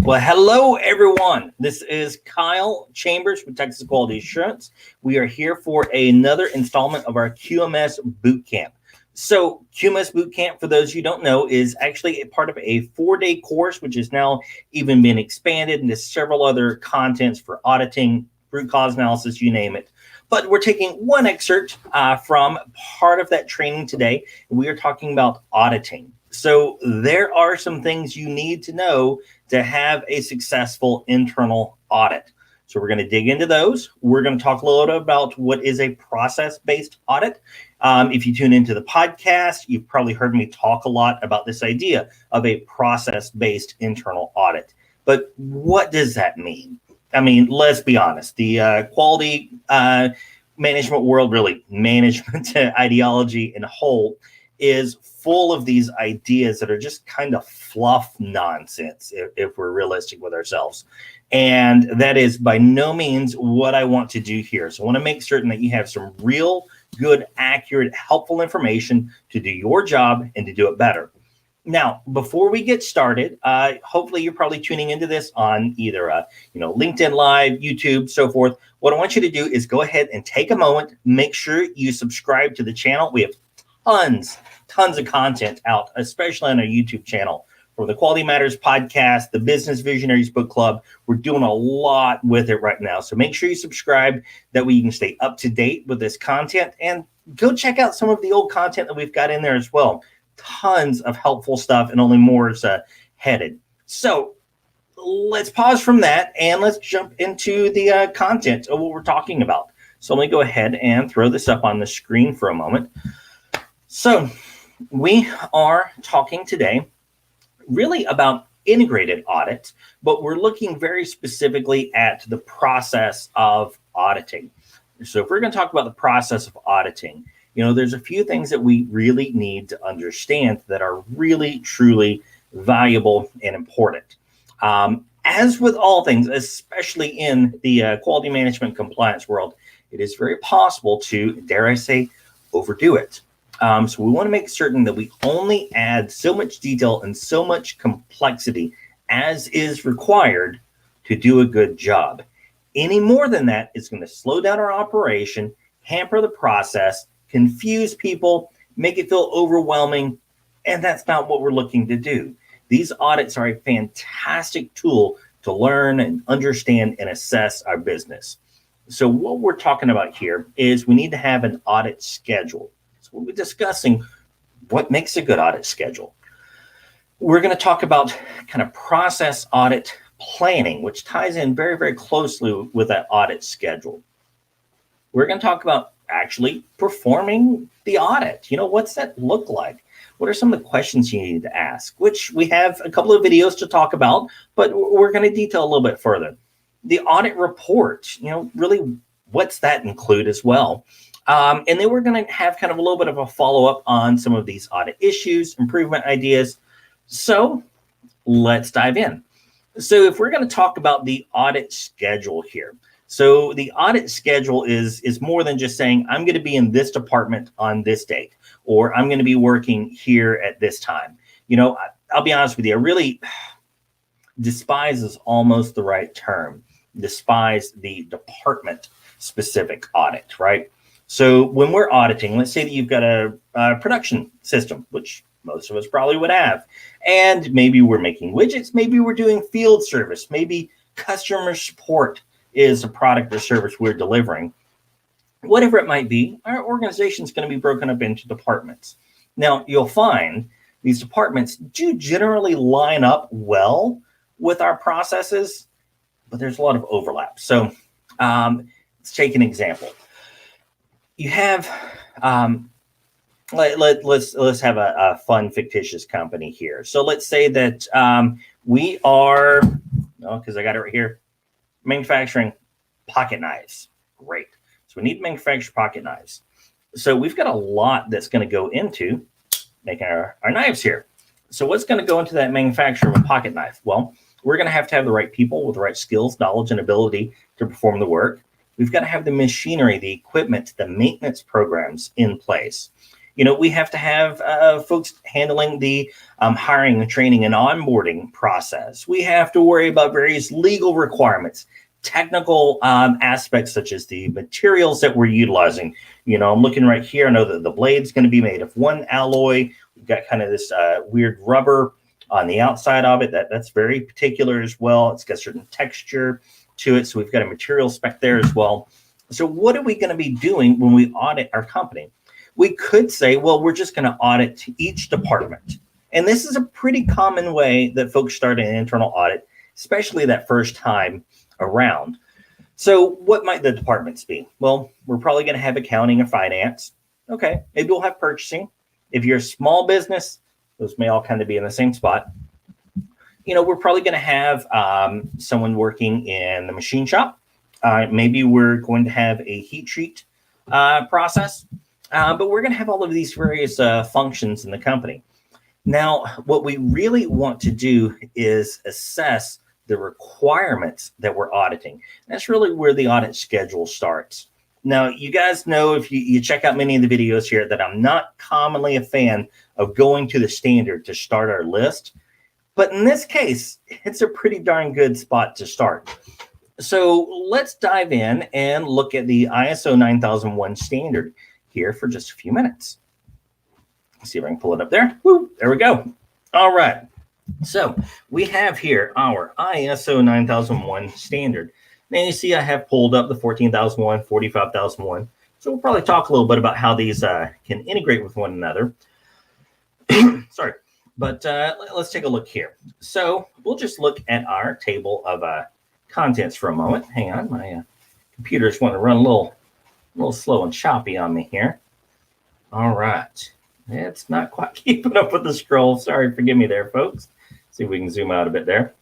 Well, hello, everyone. This is Kyle Chambers with Texas Quality Assurance. We are here for another installment of our QMS Bootcamp. So QMS Bootcamp, for those you don't know, is actually a part of a 4-day course, which has now even been expanded into several other contents for auditing, root cause analysis, you name it. But we're taking one excerpt from part of that training today. We are talking about auditing. So there are some things you need to know to have a successful internal audit. So we're going to dig into those. We're going to talk a little bit about what is a process-based audit. If you tune into the podcast, you've probably heard me talk a lot about this idea of a process-based internal audit. But what does that mean? I mean, let's be honest. The quality management world, really management ideology in whole, is full of these ideas that are just kind of fluff nonsense, if we're realistic with ourselves. And that is by no means what I want to do here. So I want to make certain that you have some real, good, accurate, helpful information to do your job and to do it better. Now, before we get started, hopefully you're probably tuning into this on either LinkedIn Live, YouTube, so forth. What I want you to do is go ahead and take a moment, make sure you subscribe to the channel. We have tons of content out, especially on our YouTube channel. For the Quality Matters podcast, the Business Visionaries Book Club, we're doing a lot with it right now. So make sure you subscribe. That way you can stay up to date with this content, and go check out some of the old content that we've got in there as well. Tons of helpful stuff, and only more is headed. So let's pause from that and let's jump into the content of what we're talking about. So let me go ahead and throw this up on the screen for a moment. So we are talking today really about integrated audit, but we're looking very specifically at the process of auditing. So if we're going to talk about the process of auditing, there's a few things that we really need to understand that are really, truly valuable and important. As with all things, especially in the quality management compliance world, it is very possible to, dare I say, overdo it. So we want to make certain that we only add so much detail and so much complexity as is required to do a good job. Any more than that is going to slow down our operation, hamper the process, confuse people, make it feel overwhelming, and that's not what we're looking to do. These audits are a fantastic tool to learn and understand and assess our business. So what we're talking about here is we need to have an audit schedule. So we'll be discussing what makes a good audit schedule. We're going to talk about kind of process audit planning, which ties in very, very closely with that audit schedule. We're going to talk about actually performing the audit. What's that look like? What are some of the questions you need to ask? Which we have a couple of videos to talk about, but we're going to detail a little bit further. The audit report, really what's that include as well? And then we're going to have kind of a little bit of a follow-up on some of these audit issues, improvement ideas. So let's dive in. So if we're going to talk about the audit schedule here, so the audit schedule is more than just saying, I'm going to be in this department on this date, or I'm going to be working here at this time. I'll be honest with you, I really despise is almost the right term. Despise the department-specific audit, right? So when we're auditing, let's say that you've got a production system, which most of us probably would have, and maybe we're making widgets, maybe we're doing field service, maybe customer support is a product or service we're delivering. Whatever it might be, our organization is going to be broken up into departments. Now, you'll find these departments do generally line up well with our processes, but there's a lot of overlap. So let's take an example. You have, let's have a fun fictitious company here. So let's say that we are, because I got it right here, manufacturing pocket knives. Great. So we need to manufacture pocket knives. So we've got a lot that's going to go into making our knives here. So what's going to go into that manufacture of a pocket knife? Well, we're going to have the right people with the right skills, knowledge, and ability to perform the work. We've got to have the machinery, the equipment, the maintenance programs in place. We have to have folks handling the hiring and training and onboarding process. We have to worry about various legal requirements, technical aspects such as the materials that we're utilizing. I'm looking right here. I know that the blade's going to be made of one alloy. We've got kind of this weird rubber on the outside of it. That's very particular as well. It's got certain texture to it. So we've got a material spec there as well. So what are we going to be doing when we audit our company? We could say, well, we're just going to audit each department. And this is a pretty common way that folks start an internal audit, especially that first time around. So what might the departments be? Well, we're probably going to have accounting and finance. Okay, maybe we'll have purchasing. If you're a small business, those may all kind of be in the same spot. We're probably going to have someone working in the machine shop. Maybe we're going to have a heat treat process, but we're going to have all of these various functions in the company. Now, what we really want to do is assess the requirements that we're auditing. That's really where the audit schedule starts. Now, you guys know, if you check out many of the videos here, that I'm not commonly a fan of going to the standard to start our list. But in this case, it's a pretty darn good spot to start. So let's dive in and look at the ISO 9001 standard here for just a few minutes. Let's see if I can pull it up there. Woo, there we go. All right. So we have here our ISO 9001 standard. Now you see I have pulled up the 14,001, 45,001. So we'll probably talk a little bit about how these can integrate with one another. Sorry, but let's take a look here. So we'll just look at our table of contents for a moment. Hang on, my computer's wanting to run a little slow and choppy on me here. All right, it's not quite keeping up with the scroll. Sorry, forgive me there, folks. See if we can zoom out a bit there.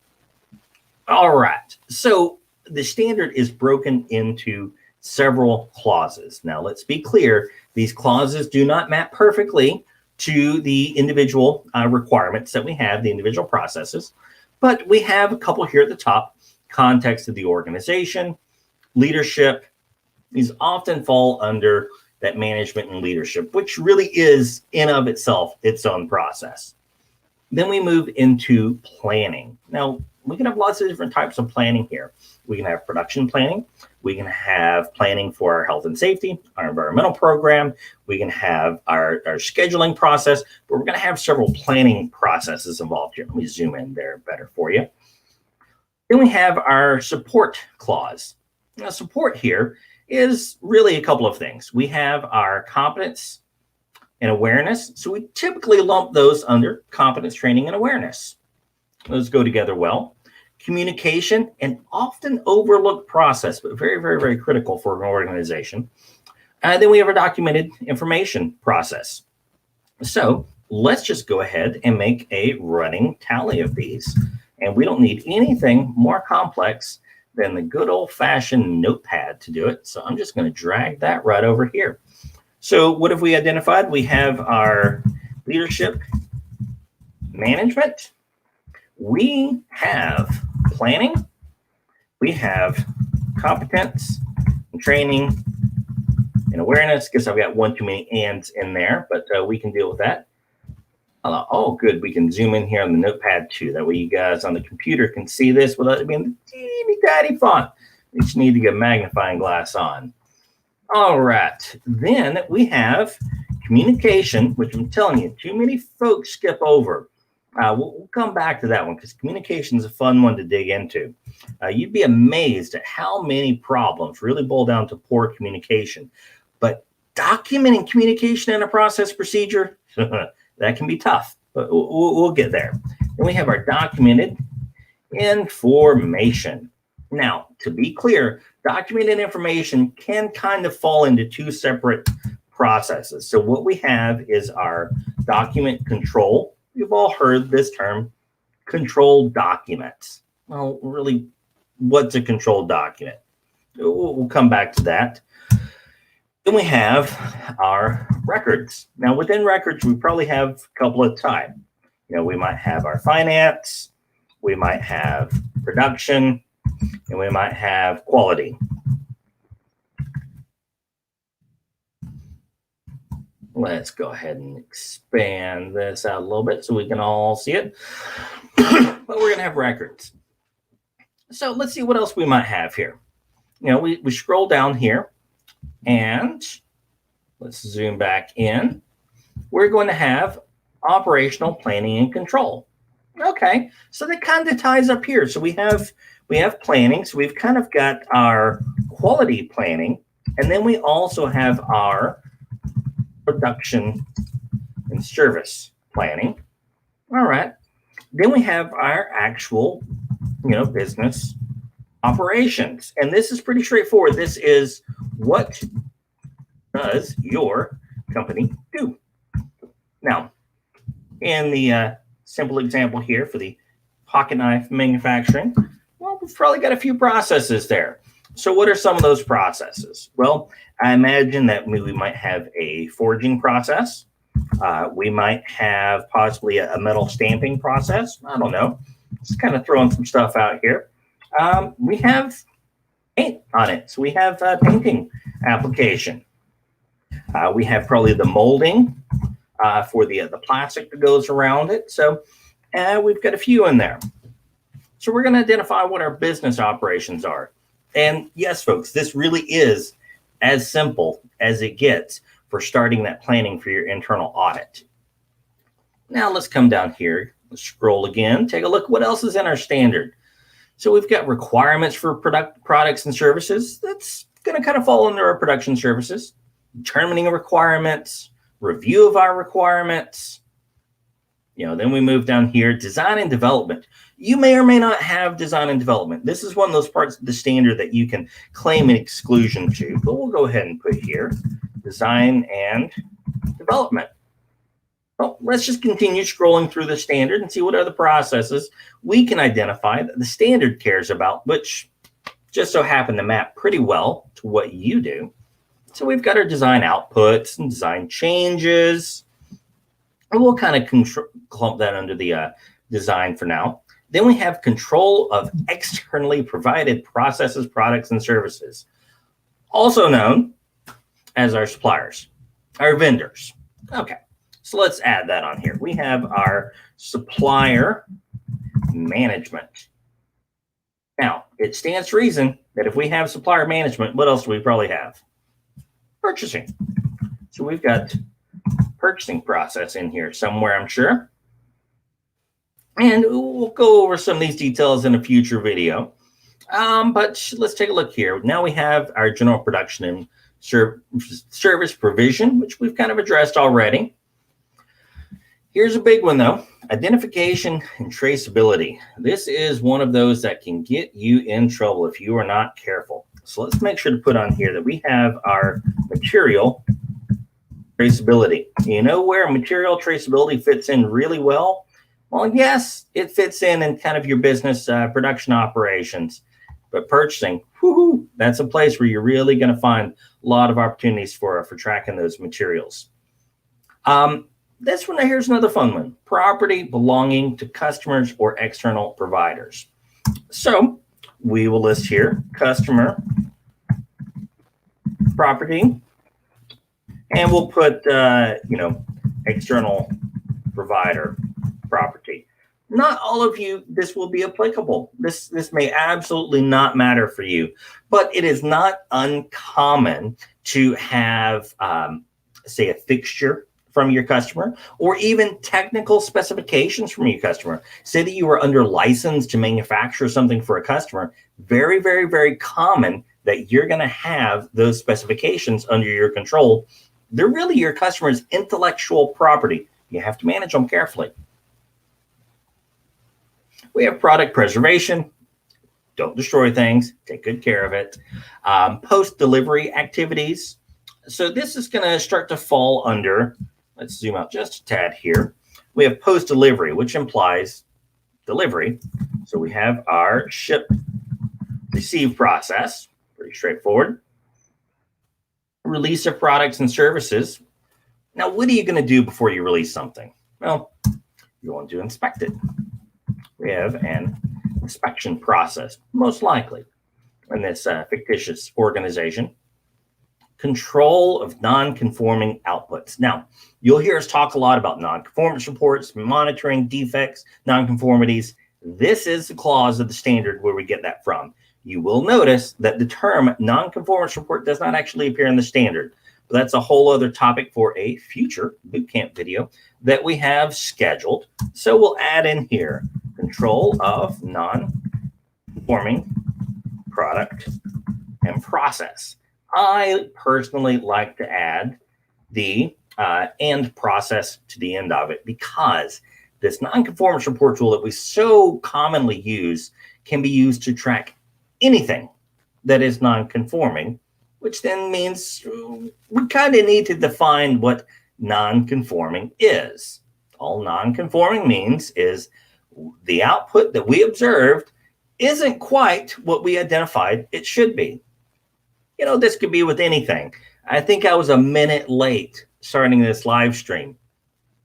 All right, so the standard is broken into several clauses. Now, let's be clear. These clauses do not map perfectly to the individual requirements that we have, the individual processes, but we have a couple here at the top. Context of the organization, leadership. These often fall under that management and leadership, which really is in of itself its own process. Then we move into planning. Now, we can have lots of different types of planning here. We can have production planning. We can have planning for our health and safety, our environmental program. We can have our scheduling process, but we're going to have several planning processes involved here. Let me zoom in there better for you. Then we have our support clause. Now, support here is really a couple of things. We have our competence and awareness. So we typically lump those under competence, training, and awareness. Those go together well. Communication, an often overlooked process, but very, very, very critical for an organization. And then we have our documented information process. So let's just go ahead and make a running tally of these. And we don't need anything more complex than the good old-fashioned notepad to do it. So I'm just going to drag that right over here. So what have we identified? We have our leadership management. We have planning. We have competence and training and awareness. Guess I've got one too many ands in there, but we can deal with that. Oh, good. We can zoom in here on the notepad too. That way you guys on the computer can see this without it being teeny tiny font. You just need to get a magnifying glass on. All right. Then we have communication, which I'm telling you, too many folks skip over. We'll come back to that one because communication is a fun one to dig into. You'd be amazed at how many problems really boil down to poor communication. But documenting communication in a process procedure, that can be tough, but we'll get there. Then we have our documented information. Now, to be clear, documented information can kind of fall into two separate processes. So what we have is our document control. You've all heard this term, controlled documents. Well, really, what's a controlled document? We'll come back to that. Then we have our records. Now, within records, we probably have a couple of types. We might have our finance, we might have production, and we might have quality. Let's go ahead and expand this out a little bit so we can all see it. But we're going to have records. So let's see what else we might have here. We scroll down here and let's zoom back in. We're going to have operational planning and control. Okay, so that kind of ties up here. So we have planning. So we've kind of got our quality planning, and then we also have our production and service planning. All right. Then we have our actual, business operations. And this is pretty straightforward. This is what does your company do? Now, in the simple example here for the pocket knife manufacturing, well, we've probably got a few processes there. So what are some of those processes? Well, I imagine that we might have a forging process. We might have possibly a metal stamping process. I don't know. Just kind of throwing some stuff out here. We have paint on it. So we have a painting application. We have probably the molding for the plastic that goes around it. So we've got a few in there. So we're going to identify what our business operations are. And yes, folks, this really is as simple as it gets for starting that planning for your internal audit. Now let's come down here, let's scroll again, take a look at what else is in our standard. So we've got requirements for products and services. That's going to kind of fall under our production services. Determining requirements, review of our requirements. Then we move down here, design and development. You may or may not have design and development. This is one of those parts of the standard that you can claim an exclusion to, but we'll go ahead and put here, design and development. Well, let's just continue scrolling through the standard and see what other processes we can identify that the standard cares about, which just so happen to map pretty well to what you do. So we've got our design outputs and design changes. And we'll kind of clump that under the design for now. Then we have control of externally provided processes, products, and services, also known as our suppliers, our vendors. Okay, so let's add that on here. We have our supplier management. Now, it stands to reason that if we have supplier management, what else do we probably have? Purchasing. So we've got purchasing process in here somewhere, I'm sure. And we'll go over some of these details in a future video. But let's take a look here. Now we have our general production and service provision, which we've kind of addressed already. Here's a big one, though. Identification and traceability. This is one of those that can get you in trouble if you are not careful. So let's make sure to put on here that we have our material traceability. You know where material traceability fits in really well? Well, yes, it fits in kind of your business production operations. But purchasing, that's a place where you're really going to find a lot of opportunities for tracking those materials. This one, here's another fun one. Property belonging to customers or external providers. So we will list here customer, property, and we'll put, external provider property. Not all of you, this will be applicable. This may absolutely not matter for you, but it is not uncommon to have, say, a fixture from your customer, or even technical specifications from your customer. Say that you are under license to manufacture something for a customer. Very, very, very common that you're going to have those specifications under your control. They're really your customer's intellectual property. You have to manage them carefully. We have product preservation. Don't destroy things. Take good care of it. Post-delivery activities. So this is going to start to fall under, let's zoom out just a tad here. We have post-delivery, which implies delivery. So we have our ship receive process, pretty straightforward. Release of products and services. Now, what are you going to do before you release something? Well, you want to inspect it. We have an inspection process, most likely, in this fictitious organization. control of non-conforming outputs. Now, you'll hear us talk a lot about non-conformance reports, monitoring defects, non-conformities. This is the clause of the standard where we get that from. You will notice that the term non-conformance report does not actually appear in the standard. But that's a whole other topic for a future bootcamp video that we have scheduled. So we'll add in here control of non-conforming product and process. I personally like to add the and process to the end of it because this non-conformance report tool that we so commonly use can be used to track anything that is non-conforming, which then means we kind of need to define what non-conforming is. All non-conforming means is the output that we observed isn't quite what we identified it should be. You know, this could be with anything. I think I was a minute late starting this live stream.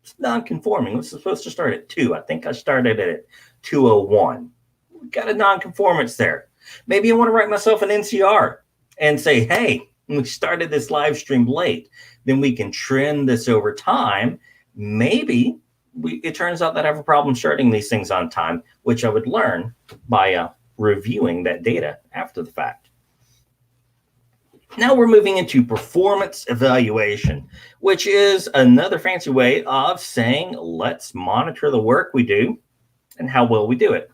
It's non-conforming. It was supposed to start at 2. I think I started at 2:01. We've got a non-conformance there. Maybe I want to write myself an NCR and say, hey, we started this live stream late. Then we can trend this over time. Maybe it turns out that I have a problem starting these things on time, which I would learn by reviewing that data after the fact. Now we're moving into performance evaluation, which is another fancy way of saying, let's monitor the work we do and how well we do it.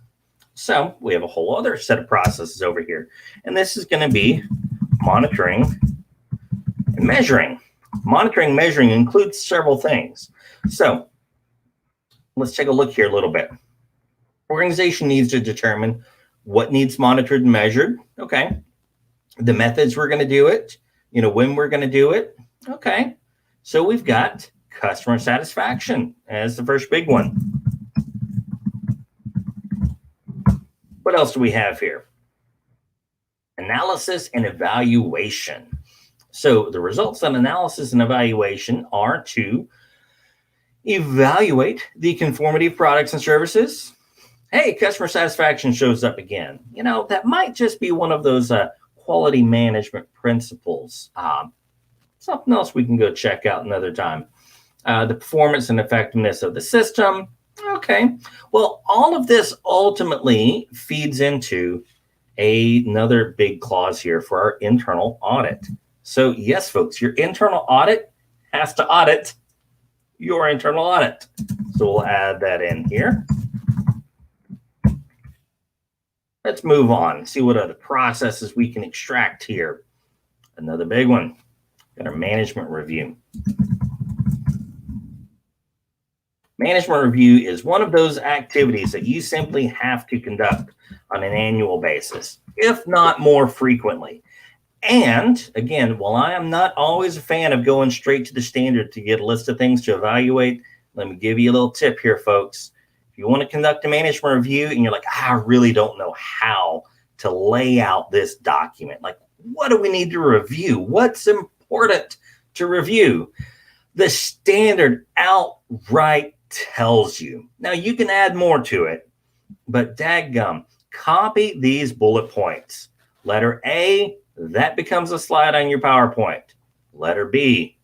So we have a whole other set of processes over here, and this is going to be monitoring and measuring. Monitoring and measuring includes several things. So let's take a look here a little bit. Organization needs to determine what needs monitored and measured. Okay. The methods we're going to do it, when we're going to do it. Okay. So we've got customer satisfaction as the first big one. What else do we have here? Analysis and evaluation. So the results of analysis and evaluation are to evaluate the conformity of products and services. Hey, customer satisfaction shows up again. That might just be one of those quality management principles. Something else we can go check out another time. The performance and effectiveness of the system. Okay. Well, all of this ultimately feeds into another big clause here for our internal audit. So yes, folks, your internal audit has to audit your internal audit. So we'll add that in here. Let's move on, see what other processes we can extract here. Another big one, got our management review. Management review is one of those activities that you simply have to conduct on an annual basis, if not more frequently. And again, while I am not always a fan of going straight to the standard to get a list of things to evaluate, let me give you a little tip here, folks. If you want to conduct a management review and you're like, I really don't know how to lay out this document. Like, what do we need to review? What's important to review? The standard outright tells you. Now, you can add more to it, but dadgum, copy these bullet points. Letter A, that becomes a slide on your PowerPoint. Letter B,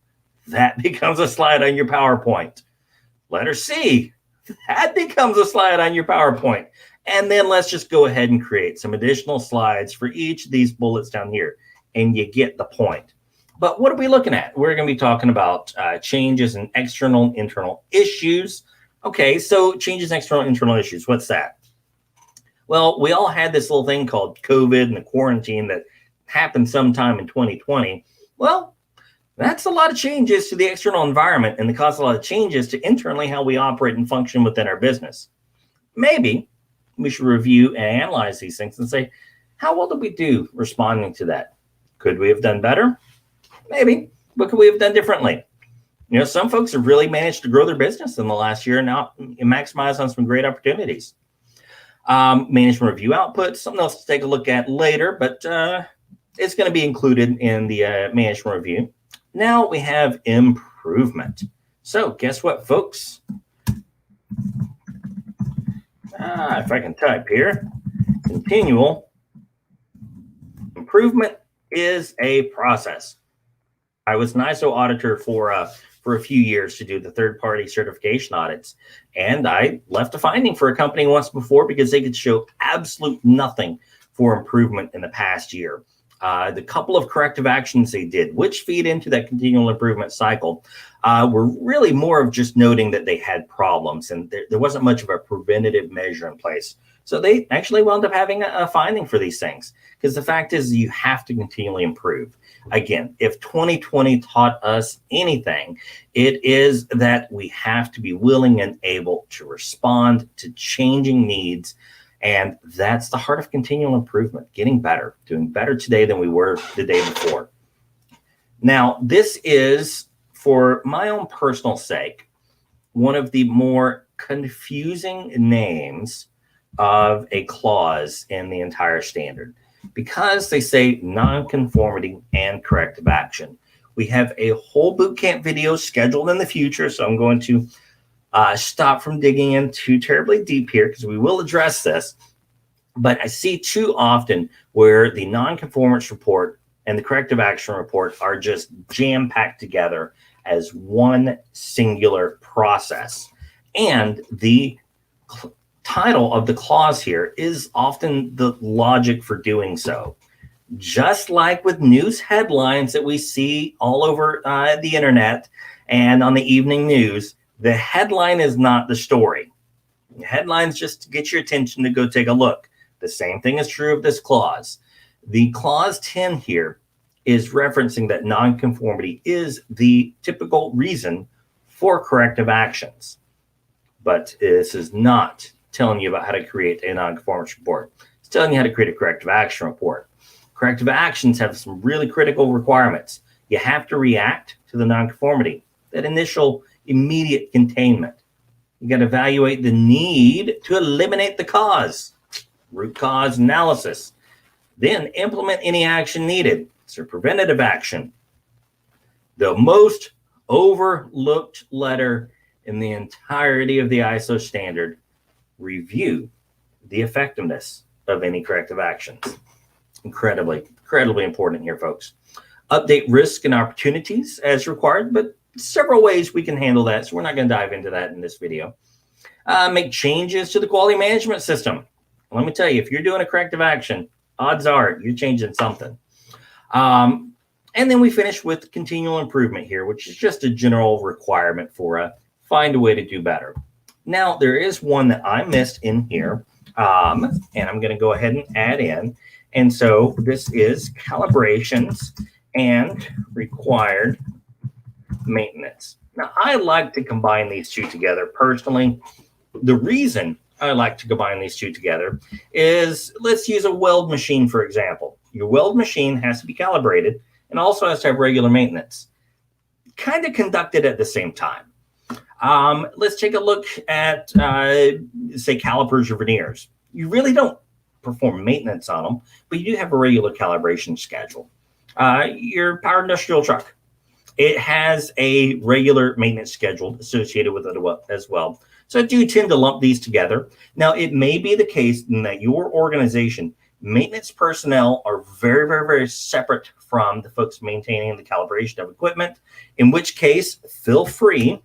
that becomes a slide on your PowerPoint. Letter C, that becomes a slide on your PowerPoint. And then let's just go ahead and create some additional slides for each of these bullets down here, and you get the point. But what are we looking at? We're going to be talking about changes in external and internal issues. Okay, so changes in external and internal issues. What's that? Well, we all had this little thing called COVID and the quarantine that happened sometime in 2020. Well, that's a lot of changes to the external environment, and it caused a lot of changes to internally how we operate and function within our business. Maybe we should review and analyze these things and say, how well did we do responding to that? Could we have done better? Maybe. What could we have done differently? Some folks have really managed to grow their business in the last year and now maximize on some great opportunities. Management review outputs, something else to take a look at later, but it's going to be included in the management review. Now we have improvement. So guess what, folks? If I can type here, continual improvement is a process. I was an ISO auditor for a few years to do the third-party certification audits, and I left a finding for a company once before because they could show absolute nothing for improvement in the past year. The couple of corrective actions they did, which feed into that continual improvement cycle, were really more of just noting that they had problems, and there wasn't much of a preventative measure in place. So they actually wound up having a finding for these things, because the fact is you have to continually improve. Again, if 2020 taught us anything, it is that we have to be willing and able to respond to changing needs. And that's the heart of continual improvement, getting better, doing better today than we were the day before. Now, this is, for my own personal sake, one of the more confusing names of a clause in the entire standard, because they say nonconformity and corrective action. We have a whole bootcamp video scheduled in the future, so I'm going to stop from digging in too terribly deep here, because we will address this. But I see too often where the nonconformance report and the corrective action report are just jam-packed together as one singular process. And the title of the clause here is often the logic for doing so. Just like with news headlines that we see all over the internet and on the evening news, the headline is not the story. The headline's just to get your attention to go take a look. The same thing is true of this clause. The clause 10 here is referencing that nonconformity is the typical reason for corrective actions. But this is not telling you about how to create a nonconformance report. It's telling you how to create a corrective action report. Corrective actions have some really critical requirements. You have to react to the nonconformity, that initial immediate containment. You got to evaluate the need to eliminate the cause, root cause analysis. Then implement any action needed. So preventative action. The most overlooked letter in the entirety of the ISO standard, review the effectiveness of any corrective actions. Incredibly important here, folks. Update risk and opportunities as required, but several ways we can handle that, so we're not going to dive into that in this video. Make changes to the quality management system. Let me tell you, if you're doing a corrective action, odds are you're changing something. And then we finish with continual improvement here, which is just a general requirement for find a way to do better. Now, there is one that I missed in here, and I'm going to go ahead and add in. And so this is calibrations and required maintenance. Now, I like to combine these two together personally. The reason I like to combine these two together is, let's use a weld machine, for example. Your weld machine has to be calibrated and also has to have regular maintenance, kind of conducted at the same time. Let's take a look at, say, calipers or verniers. You really don't perform maintenance on them, but you do have a regular calibration schedule. Your power industrial truck, it has a regular maintenance schedule associated with it as well. So I do tend to lump these together. Now, it may be the case that your organization maintenance personnel are very, very, very separate from the folks maintaining the calibration of equipment, in which case, feel free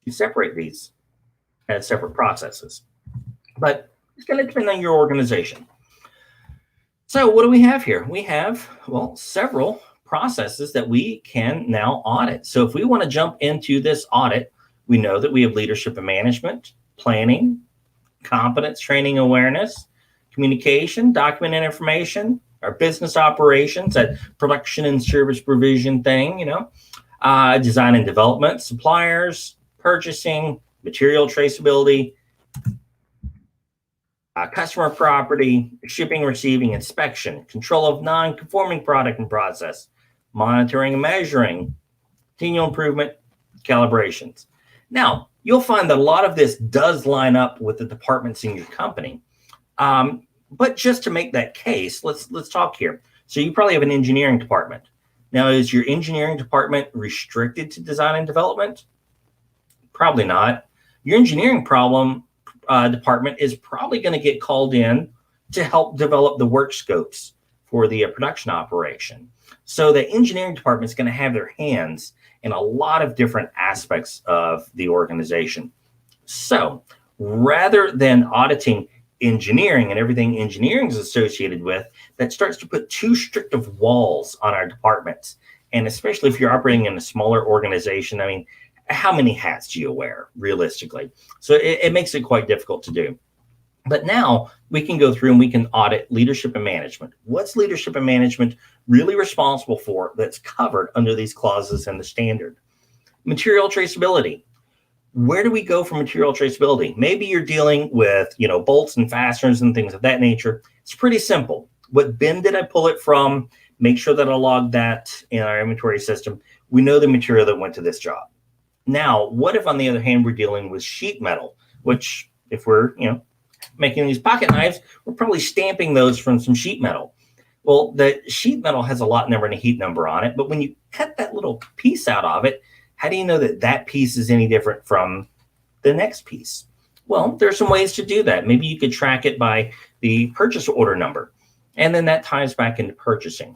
to separate these as separate processes. But it's going to depend on your organization. So what do we have here? We have, well, several processes that we can now audit. So if we want to jump into this audit, we know that we have leadership and management, planning, competence, training, awareness, communication, document and information, our business operations, that production and service provision thing, design and development, suppliers, purchasing, material traceability, customer property, shipping, receiving, inspection, control of non-conforming product and process, monitoring and measuring, continual improvement, calibrations. Now, you'll find that a lot of this does line up with the departments in your company. But just to make that case, let's talk here. So you probably have an engineering department. Now, is your engineering department restricted to design and development? Probably not. Your engineering department is probably going to get called in to help develop the work scopes for the production operation. So the engineering department is going to have their hands in a lot of different aspects of the organization. So rather than auditing engineering and everything engineering is associated with, that starts to put too strict of walls on our departments. And especially if you're operating in a smaller organization, I mean, how many hats do you wear realistically? So it makes it quite difficult to do. But now we can go through and we can audit leadership and management. What's leadership and management really responsible for that's covered under these clauses in the standard? Material traceability. Where do we go for material traceability? Maybe you're dealing with, bolts and fasteners and things of that nature. It's pretty simple. What bin did I pull it from? Make sure that I log that in our inventory system. We know the material that went to this job. Now, what if on the other hand, we're dealing with sheet metal, which if we're, making these pocket knives, we're probably stamping those from some sheet metal. Well, the sheet metal has a lot number and a heat number on it, but when you cut that little piece out of it, how do you know that that piece is any different from the next piece? Well, there's some ways to do that. Maybe you could track it by the purchase order number, and then that ties back into purchasing.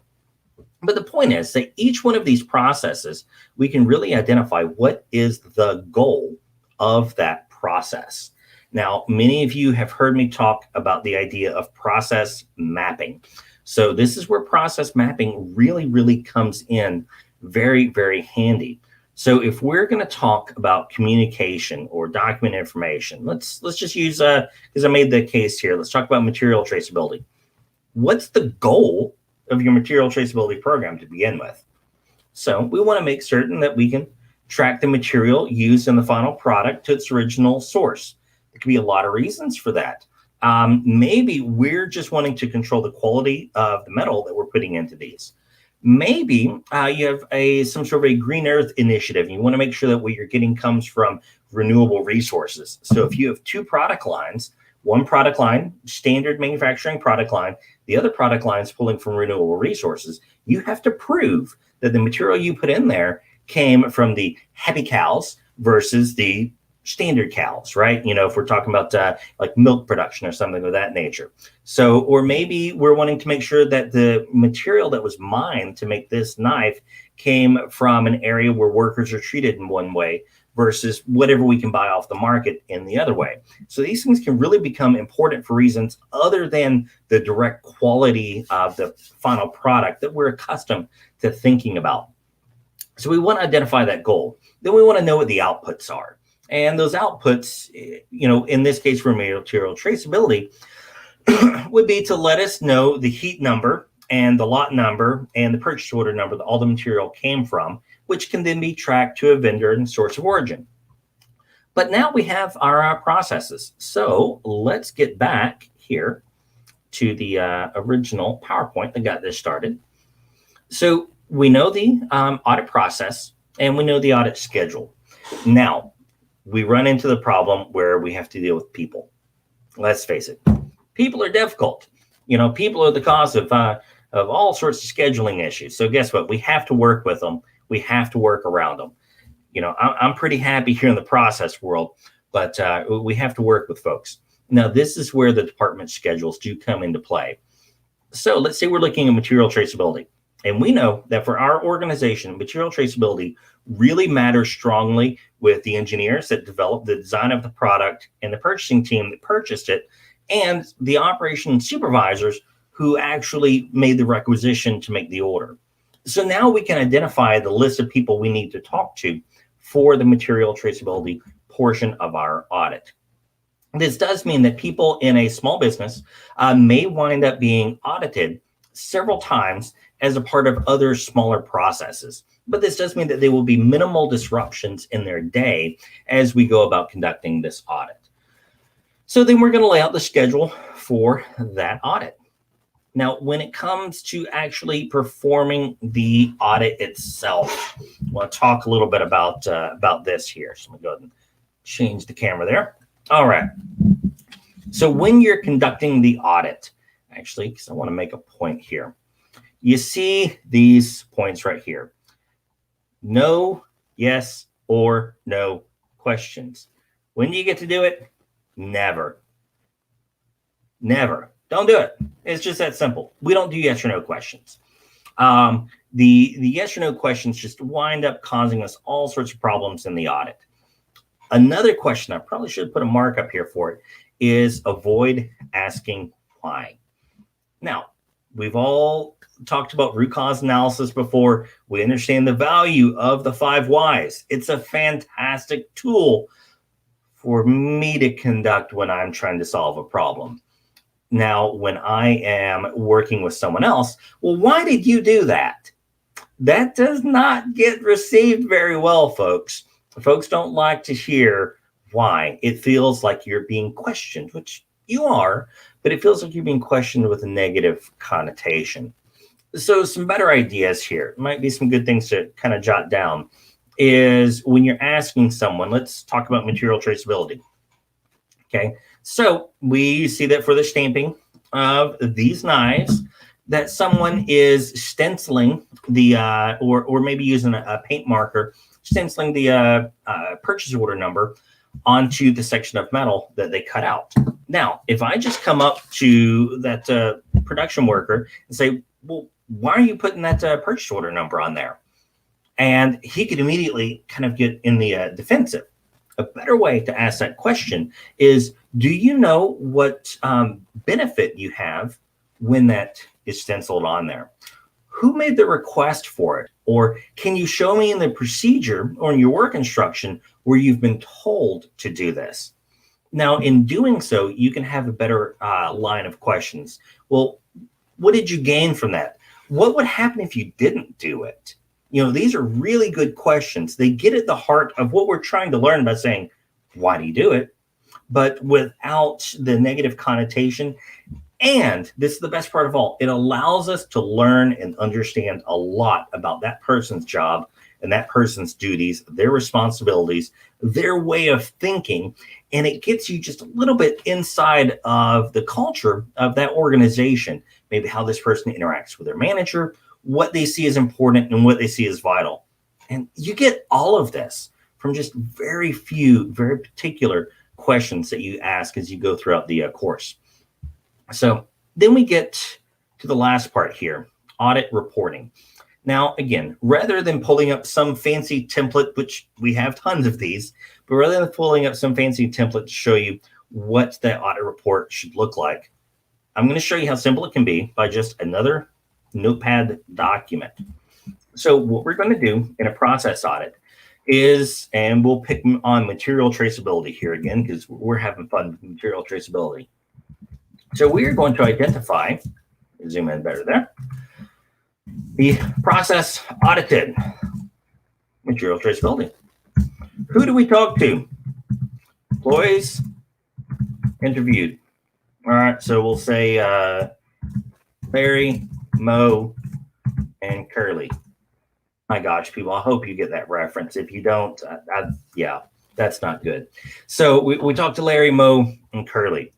But the point is that each one of these processes, we can really identify what is the goal of that process. Now, many of you have heard me talk about the idea of process mapping. So this is where process mapping really, really comes in very, very handy. So if we're going to talk about communication or document information, let's just use, because I made the case here, let's talk about material traceability. What's the goal of your material traceability program to begin with? So we want to make certain that we can track the material used in the final product to its original source. There could be a lot of reasons for that. Maybe we're just wanting to control the quality of the metal that we're putting into these. Maybe you have some sort of a green earth initiative. And you want to make sure that what you're getting comes from renewable resources. So if you have two product lines, one product line, standard manufacturing product line, the other product line is pulling from renewable resources, you have to prove that the material you put in there came from the happy cows versus the standard cows, right? If we're talking about like milk production or something of that nature. So, or maybe we're wanting to make sure that the material that was mined to make this knife came from an area where workers are treated in one way versus whatever we can buy off the market in the other way. So these things can really become important for reasons other than the direct quality of the final product that we're accustomed to thinking about. So we want to identify that goal. Then we want to know what the outputs are. And those outputs, in this case for material traceability, would be to let us know the heat number and the lot number and the purchase order number that all the material came from, which can then be tracked to a vendor and source of origin. But now we have our processes. So let's get back here to the original PowerPoint that got this started. So we know the audit process and we know the audit schedule. Now, we run into the problem where we have to deal with people. Let's face it, people are difficult. People are the cause of all sorts of scheduling issues. So guess what? We have to work with them. We have to work around them. I'm pretty happy here in the process world, but we have to work with folks. Now, this is where the department schedules do come into play. So let's say we're looking at material traceability. And we know that for our organization, material traceability really matters strongly with the engineers that developed the design of the product and the purchasing team that purchased it and the operation supervisors who actually made the requisition to make the order. So now we can identify the list of people we need to talk to for the material traceability portion of our audit. This does mean that people in a small business may wind up being audited several times as a part of other smaller processes. But this does mean that there will be minimal disruptions in their day as we go about conducting this audit. So then we're going to lay out the schedule for that audit. Now, when it comes to actually performing the audit itself, I want to talk a little bit about this here. So I'm going to go ahead and change the camera there. All right. So when you're conducting the audit, actually, because I want to make a point here, you see these points right here. No, yes, or no questions. When do you get to do it? Never. Never. Don't do it. It's just that simple. We don't do yes or no questions. The yes or no questions just wind up causing us all sorts of problems in the audit. Another question, I probably should put a mark up here for it, is avoid asking why. Now, we've all talked about root cause analysis before. We understand the value of the 5 whys. It's a fantastic tool for me to conduct when I'm trying to solve a problem. Now, when I am working with someone else, well, why did you do that? That does not get received very well, folks. Folks don't like to hear why. It feels like you're being questioned, which you are, but it feels like you're being questioned with a negative connotation. So some better ideas here, might be some good things to kind of jot down, is when you're asking someone, let's talk about material traceability. Okay, so we see that for the stamping of these knives, that someone is stenciling the, or maybe using a paint marker, stenciling the purchase order number onto the section of metal that they cut out. Now, if I just come up to that production worker and say, well, why are you putting that purchase order number on there? And he could immediately kind of get in the defensive. A better way to ask that question is, do you know what benefit you have when that is stenciled on there? Who made the request for it? Or can you show me in the procedure or in your work instruction where you've been told to do this? Now, in doing so, you can have a better line of questions. Well, what did you gain from that? What would happen if you didn't do it? You know, these are really good questions. They get at the heart of what we're trying to learn by saying, why do you do it? But without the negative connotation. And this is the best part of all. It allows us to learn and understand a lot about that person's job and that person's duties, their responsibilities, their way of thinking. And it gets you just a little bit inside of the culture of that organization, maybe how this person interacts with their manager, what they see as important and what they see as vital. And you get all of this from just very few, very particular questions that you ask as you go throughout the course. So then we get to the last part here, audit reporting. Now, again, rather than pulling up some fancy template, which we have tons of these, but rather than pulling up some fancy template to show you what that audit report should look like, I'm going to show you how simple it can be by just another notepad document. So what we're going to do in a process audit is, and we'll pick on material traceability here again, because we're having fun with material traceability. So we are going to identify, zoom in better there, the process audited, material traceability. Who do we talk to? Employees interviewed. All right, so we'll say Larry, Mo, and Curly. My gosh, people, I hope you get that reference. If you don't, yeah, that's not good. So we talked to Larry, Mo, and Curly.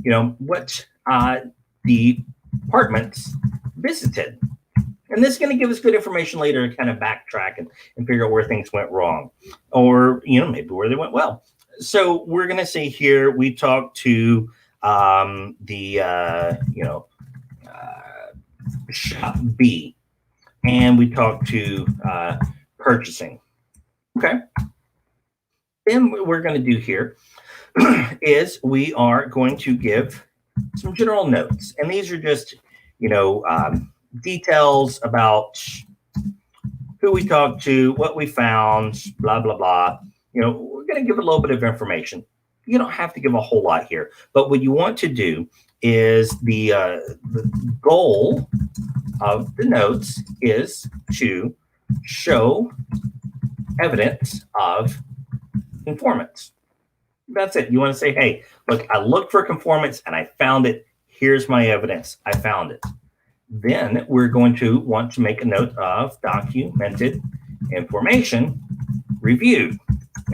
You know, what the departments visited. And this is going to give us good information later to kind of backtrack and figure out where things went wrong. Or, you know, maybe where they went well. So we're going to say here, we talked to shop B, and we talked to purchasing. Okay. Then what we're going to do here is we are going to give some general notes. And these are just, you know, details about who we talked to, what we found, blah, blah, blah. You know, we're going to give a little bit of information. You don't have to give a whole lot here. But what you want to do is the goal of the notes is to show evidence of conformance. That's it. You want to say, hey, look, I looked for conformance and I found it. Here's my evidence. I found it. Then we're going to want to make a note of documented information reviewed.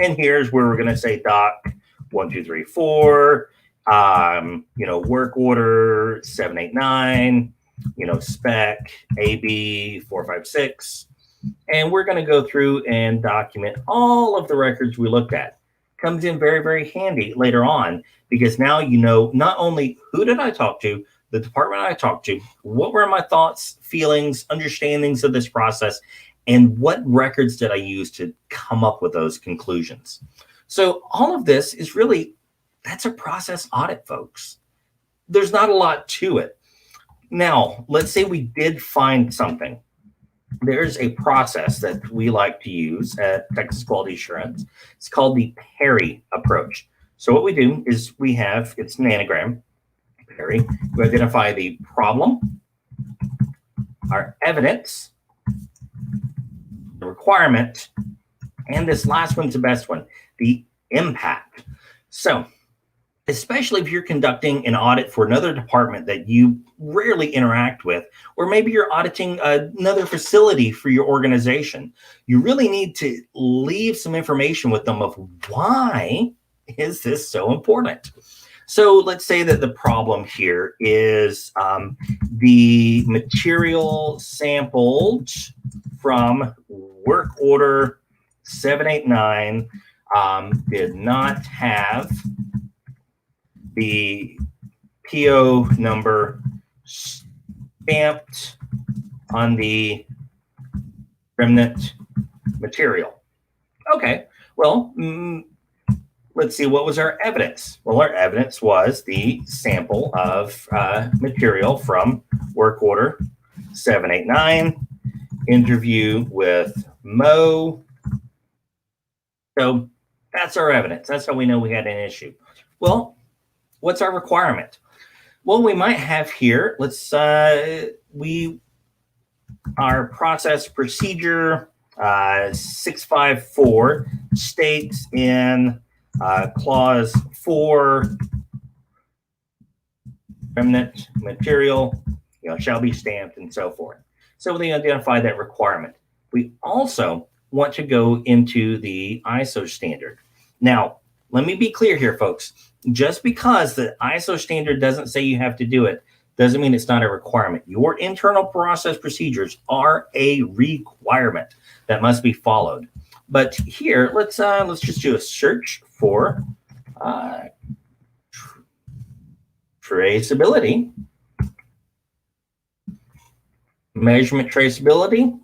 And here's where we're going to say doc 1, 2, 3, 4, you know, work order 789, you know, spec AB 456. And we're going to go through and document all of the records we looked at. comes in very, very handy later on, because now you know not only who did I talk to, the department I talked to, what were my thoughts, feelings, understandings of this process, and what records did I use to come up with those conclusions. So all of this is really, that's a process audit, folks. There's not a lot to it. Now, let's say we did find something. There's a process that we like to use at Texas Quality Assurance. It's called the Perry approach. So what we do is we have, it's an anagram, Perry. We identify the problem, our evidence, the requirement, and this last one's the best one, the impact. So especially if you're conducting an audit for another department that you rarely interact with, or maybe you're auditing another facility for your organization, you really need to leave some information with them of why is this so important. So let's say that the problem here is the material sampled from work order 789 did not have the PO number stamped on the remnant material. Okay, well, let's see, what was our evidence? Well, our evidence was the sample of material from work order 789, interview with Mo. So that's our evidence. That's how we know we had an issue. Well, what's our requirement? Well, we might have here, let's, our process procedure 654 states in clause 4, remnant material, shall be stamped and so forth. So we identify that requirement. We also want to go into the ISO standard. Now, let me be clear here, folks. Just because the ISO standard doesn't say you have to do it, doesn't mean it's not a requirement. Your internal process procedures are a requirement that must be followed. But here, let's just do a search for traceability, measurement traceability.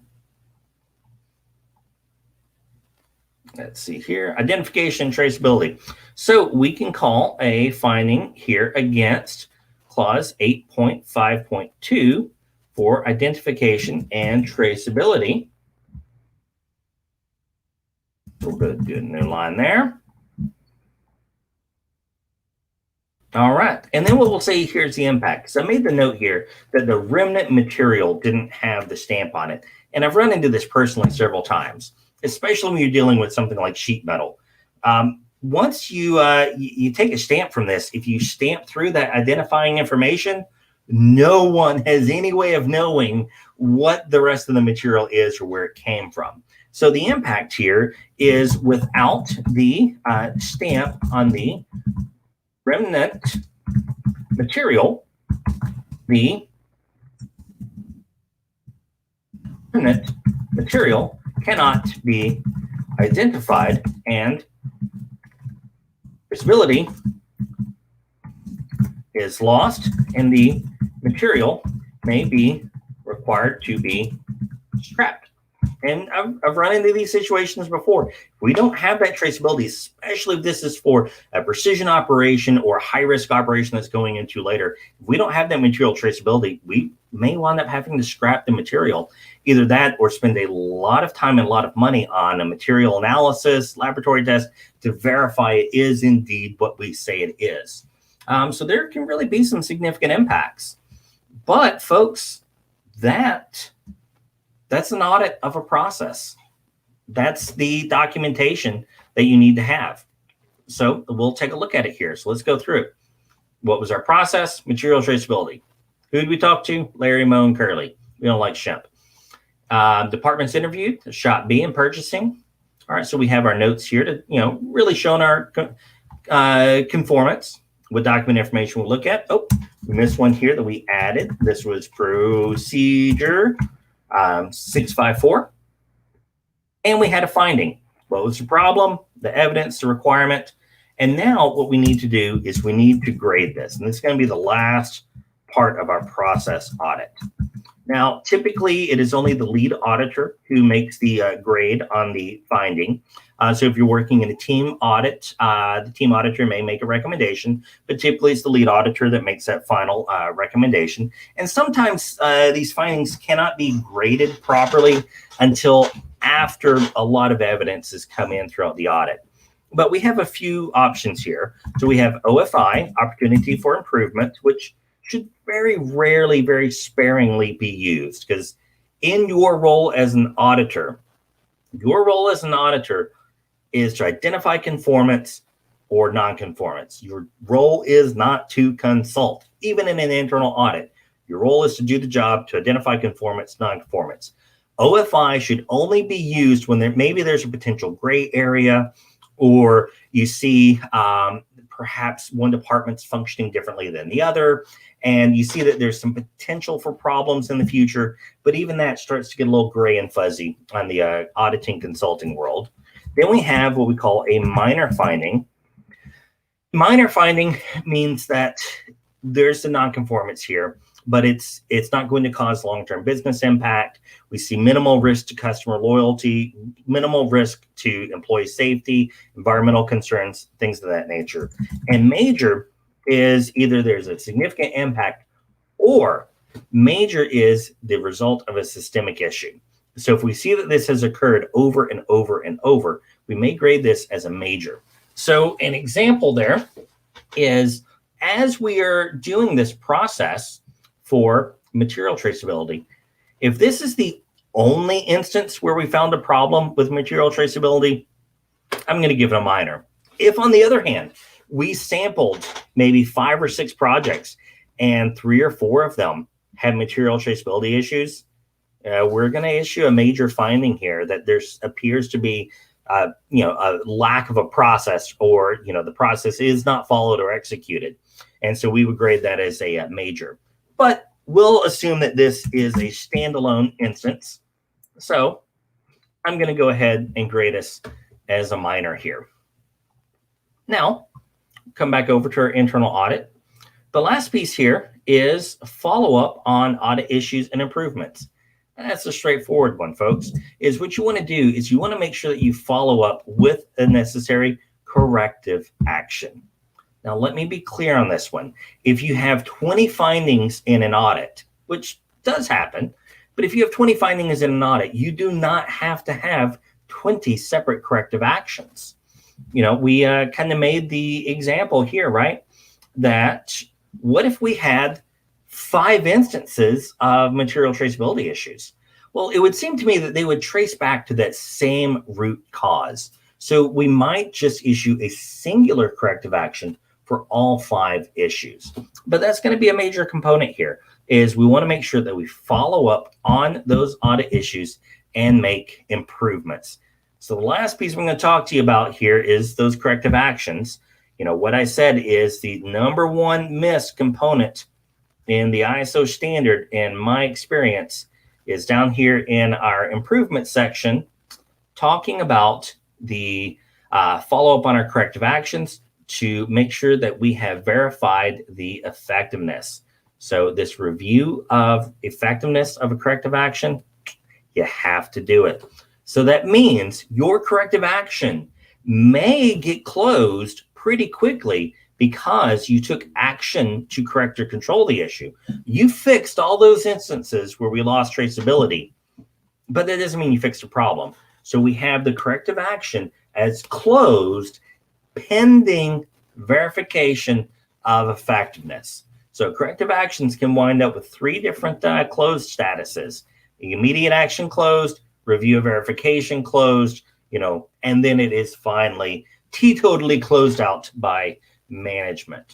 Let's see here, identification traceability. So we can call a finding here against clause 8.5.2 for identification and traceability. We'll go do a new line there. All right, and then what we'll say here is the impact. So I made the note here that the remnant material didn't have the stamp on it. And I've run into this personally several times, especially when you're dealing with something like sheet metal. Once you take a stamp from this, if you stamp through that identifying information, no one has any way of knowing what the rest of the material is or where it came from. So the impact here is without the stamp on the remnant material, the remnant material cannot be identified, and traceability is lost, and the material may be required to be scrapped. And I've run into these situations before. If we don't have that traceability, especially if this is for a precision operation or high-risk operation that's going into later, if we don't have that material traceability, we may wind up having to scrap the material. Either that or spend a lot of time and a lot of money on a material analysis, laboratory test to verify it is indeed what we say it is. So there can really be some significant impacts. But folks, that's an audit of a process. That's the documentation that you need to have. So we'll take a look at it here. So let's go through it. What was our process? Material traceability. Who did we talk to? Larry, Mo, and Curly. We don't like Shemp. Departments interviewed, shop B in purchasing. All right, so we have our notes here to, really showing our conformance. What document information we'll look at. Oh, we missed one here that we added. This was procedure 654. And we had a finding. What was the problem, the evidence, the requirement? And now what we need to do is we need to grade this. And this is going to be the last part of our process audit. Now, typically, it is only the lead auditor who makes the grade on the finding. So if you're working in a team audit, the team auditor may make a recommendation, but typically it's the lead auditor that makes that final recommendation. And sometimes these findings cannot be graded properly until after a lot of evidence has come in throughout the audit. But we have a few options here. So we have OFI, opportunity for improvement, which should very rarely, very sparingly be used, because in your role as an auditor, is to identify conformance or non-conformance. Your role is not to consult. Even in an internal audit, your role is to do the job to identify conformance, non-conformance. OFI should only be used when maybe there's a potential gray area, or you see perhaps one department's functioning differently than the other, and you see that there's some potential for problems in the future, but even that starts to get a little gray and fuzzy on the auditing consulting world. Then we have what we call a minor finding. Minor finding means that there's a nonconformance here, but it's not going to cause long-term business impact. We see minimal risk to customer loyalty, minimal risk to employee safety, environmental concerns, things of that nature. And major is either there's a significant impact, or major is the result of a systemic issue. So if we see that this has occurred over and over and over, we may grade this as a major. So an example there is, as we are doing this process for material traceability, if this is the only instance where we found a problem with material traceability, I'm going to give it a minor. If, on the other hand, we sampled maybe 5 or 6 projects and 3 or 4 of them had material traceability issues, we're going to issue a major finding here that there appears to be a lack of a process, or the process is not followed or executed. And so we would grade that as a major. But we'll assume that this is a standalone instance. So I'm going to go ahead and grade us as a minor here. Now, come back over to our internal audit. The last piece here is follow-up on audit issues and improvements. And that's a straightforward one, folks. Is what you want to do is you want to make sure that you follow up with the necessary corrective action. Now, let me be clear on this one. If you have 20 findings in an audit, which does happen, but if you have 20 findings in an audit, you do not have to have 20 separate corrective actions. We kind of made the example here, right? That what if we had 5 instances of material traceability issues? Well, it would seem to me that they would trace back to that same root cause. So we might just issue a singular corrective action for all 5 issues. But that's going to be a major component here, is we want to make sure that we follow up on those audit issues and make improvements. So the last piece I'm going to talk to you about here is those corrective actions. What I said is the number one missed component in the ISO standard, in my experience, is down here in our improvement section, talking about the follow-up on our corrective actions to make sure that we have verified the effectiveness. So this review of effectiveness of a corrective action, you have to do it. So that means your corrective action may get closed pretty quickly because you took action to correct or control the issue. You fixed all those instances where we lost traceability, but that doesn't mean you fixed the problem. So we have the corrective action as closed pending verification of effectiveness. So corrective actions can wind up with 3 different closed statuses: immediate action closed, review of verification closed, and then it is finally teetotally closed out by management.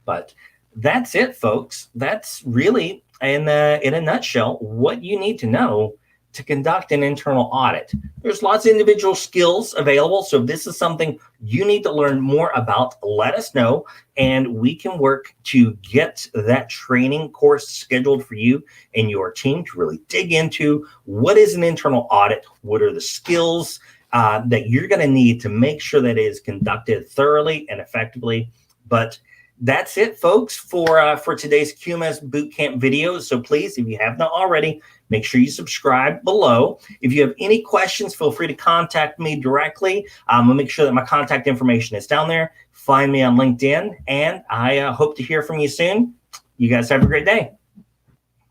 But that's it, folks. That's really, in a nutshell, what you need to know to conduct an internal audit. There's lots of individual skills available. So if this is something you need to learn more about, let us know, and we can work to get that training course scheduled for you and your team to really dig into what is an internal audit, what are the skills, that you're going to need to make sure that it is conducted thoroughly and effectively. But that's it, folks, for today's QMS Bootcamp video. So please, if you have not already, make sure you subscribe below. If you have any questions, feel free to contact me directly. I'll make sure that my contact information is down there. Find me on LinkedIn, and I hope to hear from you soon. You guys have a great day.